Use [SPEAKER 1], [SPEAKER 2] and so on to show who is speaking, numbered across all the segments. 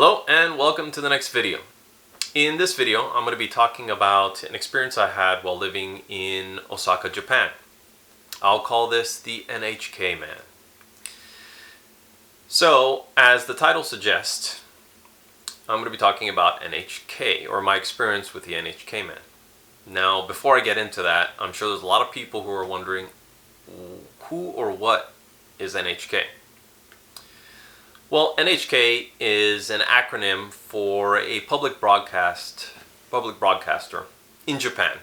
[SPEAKER 1] Hello and welcome to the next video. In this video, I'm going to be talking about an experience I had while living in Osaka, Japan. I'll call this the NHK man. So, as the title suggests, I'm going to be talking about NHK, or my experience with the NHK man. Now, before I get into that, I'm sure there's a lot of people who are wondering, who or what is NHK? Well, NHK is an acronym for a public broadcaster in Japan.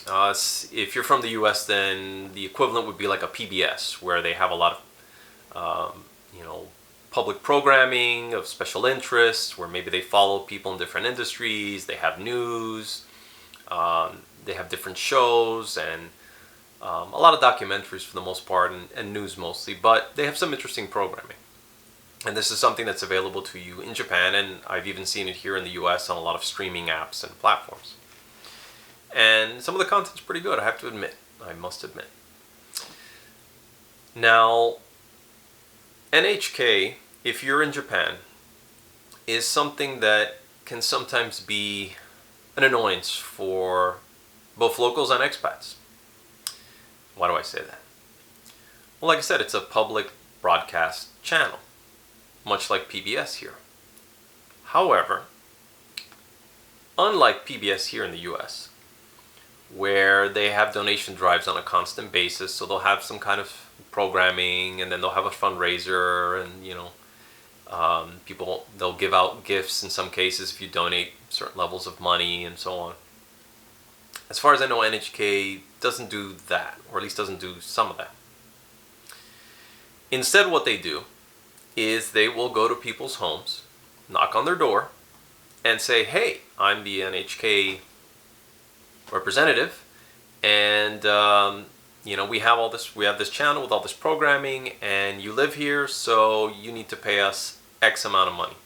[SPEAKER 1] If you're from the US, then the equivalent would be like a PBS, where they have a lot of, public programming of special interests, where maybe they follow people in different industries, they have news, they have different shows, and a lot of documentaries for the most part, and news mostly, but they have some interesting programming. And this is something that's available to you in Japan, and I've even seen it here in the US on a lot of streaming apps and platforms. And some of the content's pretty good, I have to admit. I must admit. Now, NHK, if you're in Japan, is something that can sometimes be an annoyance for both locals and expats. Why do I say that? Well, like I said, it's a public broadcast channel, much like PBS here. However, unlike PBS here in the US, where they have donation drives on a constant basis, so they'll have some kind of programming, and then they'll have a fundraiser, and they'll give out gifts in some cases if you donate certain levels of money and so on. As far as I know, NHK doesn't do that, or at least doesn't do some of that. Instead, what they do is they will go to people's homes, knock on their door, and say, hey, I'm the NHK representative, and we have this channel with all this programming, and you live here, so you need to pay us X amount of money.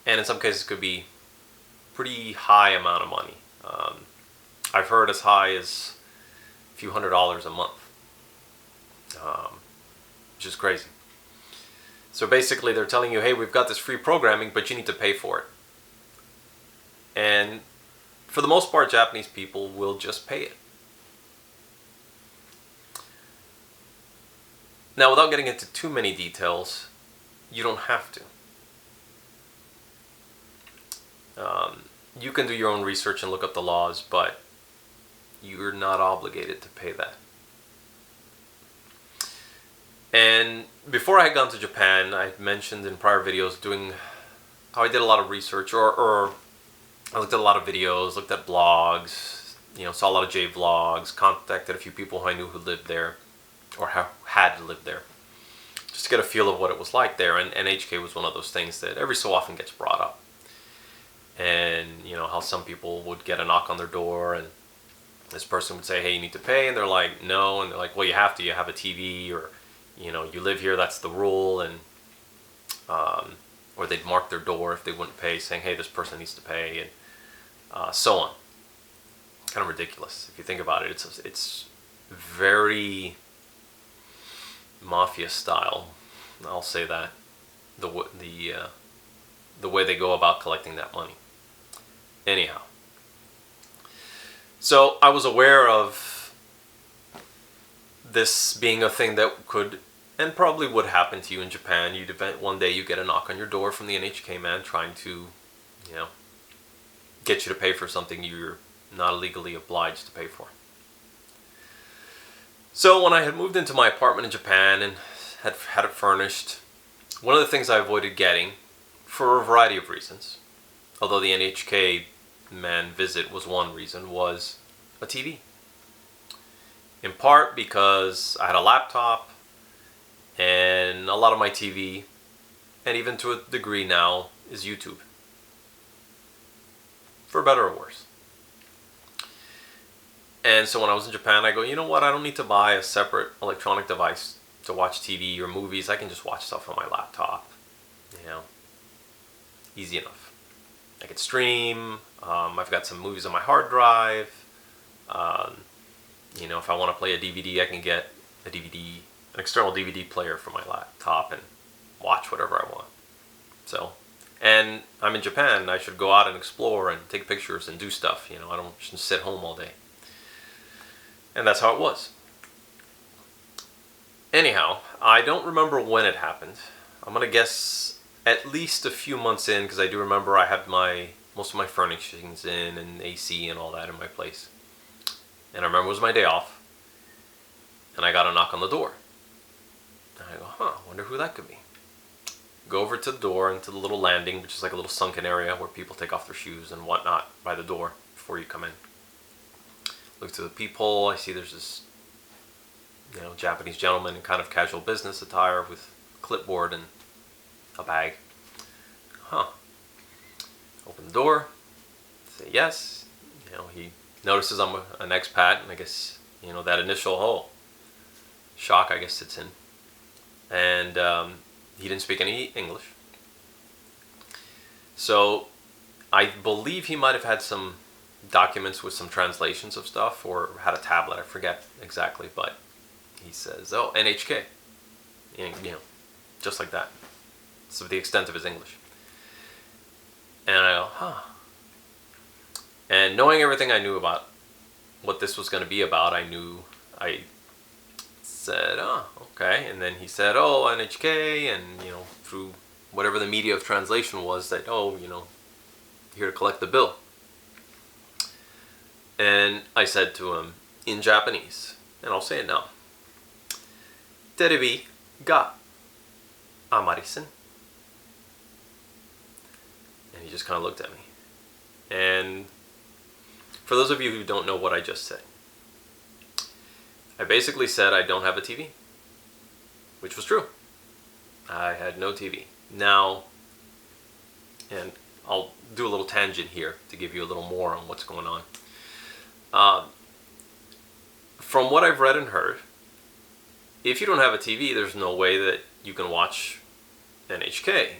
[SPEAKER 1] And in some cases it could be pretty high amount of money. I've heard as high as a few $100s a month, which is crazy. So basically they're telling you, hey, we've got this free programming, but you need to pay for it. And for the most part, Japanese people will just pay it. Now, without getting into too many details, you don't have to. You can do your own research and look up the laws, but you're not obligated to pay that. And before I had gone to Japan, I mentioned in prior videos how I did a lot of research, or I looked at a lot of videos, looked at blogs, saw a lot of J-vlogs, contacted a few people who I knew who lived there, or had lived there, just to get a feel of what it was like there. And NHK was one of those things that every so often gets brought up. And how some people would get a knock on their door, and this person would say, hey, you need to pay, and they're like, no, and they're like, well, you have a TV, or you live here, that's the rule, and or they'd mark their door if they wouldn't pay, saying, hey, this person needs to pay, and so on. Kind of ridiculous if you think about it. It's very mafia style, I'll say that, the way they go about collecting that money. Anyhow, so I was aware of this being a thing that could and probably would happen to you in Japan. One day you get a knock on your door from the NHK man trying to, get you to pay for something you're not legally obliged to pay for. So when I had moved into my apartment in Japan and had it furnished, one of the things I avoided getting, for a variety of reasons, although the NHK man visit was one reason, was a TV. In part because I had a laptop, and a lot of my TV, and even to a degree now, is YouTube. For better or worse. And so when I was in Japan, I go, you know what, I don't need to buy a separate electronic device to watch TV or movies. I can just watch stuff on my laptop. Easy enough. I can stream. I've got some movies on my hard drive. If I want to play a DVD, I can get an external DVD player for my laptop and watch whatever I want. And I'm in Japan. I should go out and explore and take pictures and do stuff. I don't just sit home all day. And that's how it was. Anyhow, I don't remember when it happened. I'm going to guess at least a few months in, because I do remember I had most of my furnishings in and AC and all that in my place. And I remember it was my day off. And I got a knock on the door. And I go, I wonder who that could be. Go over to the door, into the little landing, which is like a little sunken area where people take off their shoes and whatnot by the door before you come in. Look through the peephole. I see there's this Japanese gentleman in kind of casual business attire with clipboard and a bag. Open the door, say yes. He notices I'm an expat, and I guess, that initial, shock, I guess, sits in. And he didn't speak any English. So I believe he might have had some documents with some translations of stuff, or had a tablet, I forget exactly, but he says, NHK. Just like that. So the extent of his English. And I go, And knowing everything I knew about what this was going to be about, I said, okay. And then he said, NHK, and, through whatever the media of translation was, that, here to collect the bill. And I said to him in Japanese, and I'll say it now. Terebi ga amarisin. And he just kind of looked at me. And for those of you who don't know what I just said, I basically said I don't have a TV, which was true. I had no TV. Now, and I'll do a little tangent here to give you a little more on what's going on. From what I've read and heard, if you don't have a TV, there's no way that you can watch NHK.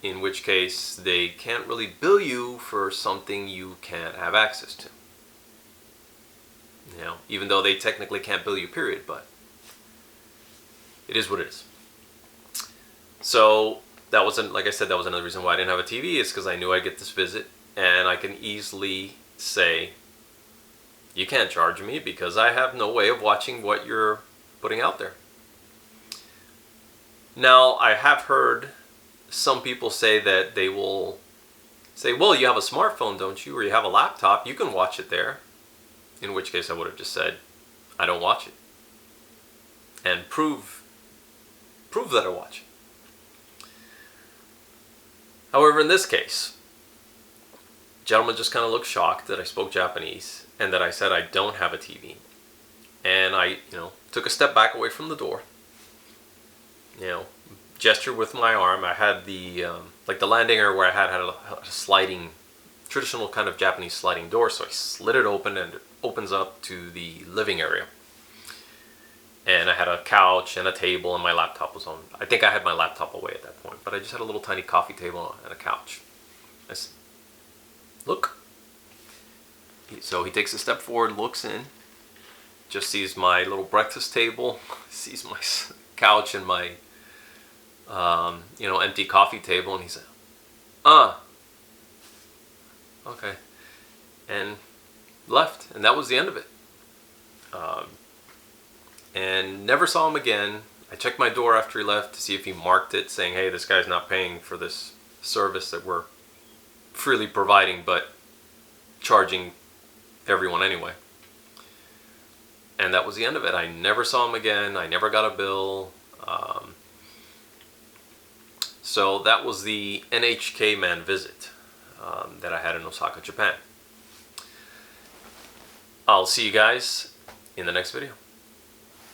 [SPEAKER 1] In which case, they can't really bill you for something you can't have access to. Even though they technically can't bill you, period, but it is what it is. So that wasn't, like I said, that was another reason why I didn't have a TV, is because I knew I'd get this visit, and I can easily say, you can't charge me because I have no way of watching what you're putting out there. Now, I have heard some people say that they will say, well, you have a smartphone, don't you? Or you have a laptop, you can watch it there. In which case I would have just said, I don't watch it. And prove that I watch it. However, in this case, the gentleman just kind of looked shocked that I spoke Japanese and that I said I don't have a TV. And I, took a step back away from the door, gestured with my arm. I had the, like the landing area where I had a sliding, traditional kind of Japanese sliding door, so I slid it open and it opens up to the living area. And I had a couch and a table, and my laptop was on. I think I had my laptop away at that point, but I just had a little tiny coffee table and a couch. I said, look. So he takes a step forward, looks in, just sees my little breakfast table, sees my couch and my, empty coffee table, and he said, okay, and left, and that was the end of it. And never saw him again. I checked my door after he left to see if he marked it saying, hey, this guy's not paying for this service that we're freely providing, but charging everyone anyway. And that was the end of it. I never saw him again. I never got a bill. So that was the NHK man visit that I had in Osaka, Japan. I'll see you guys in the next video.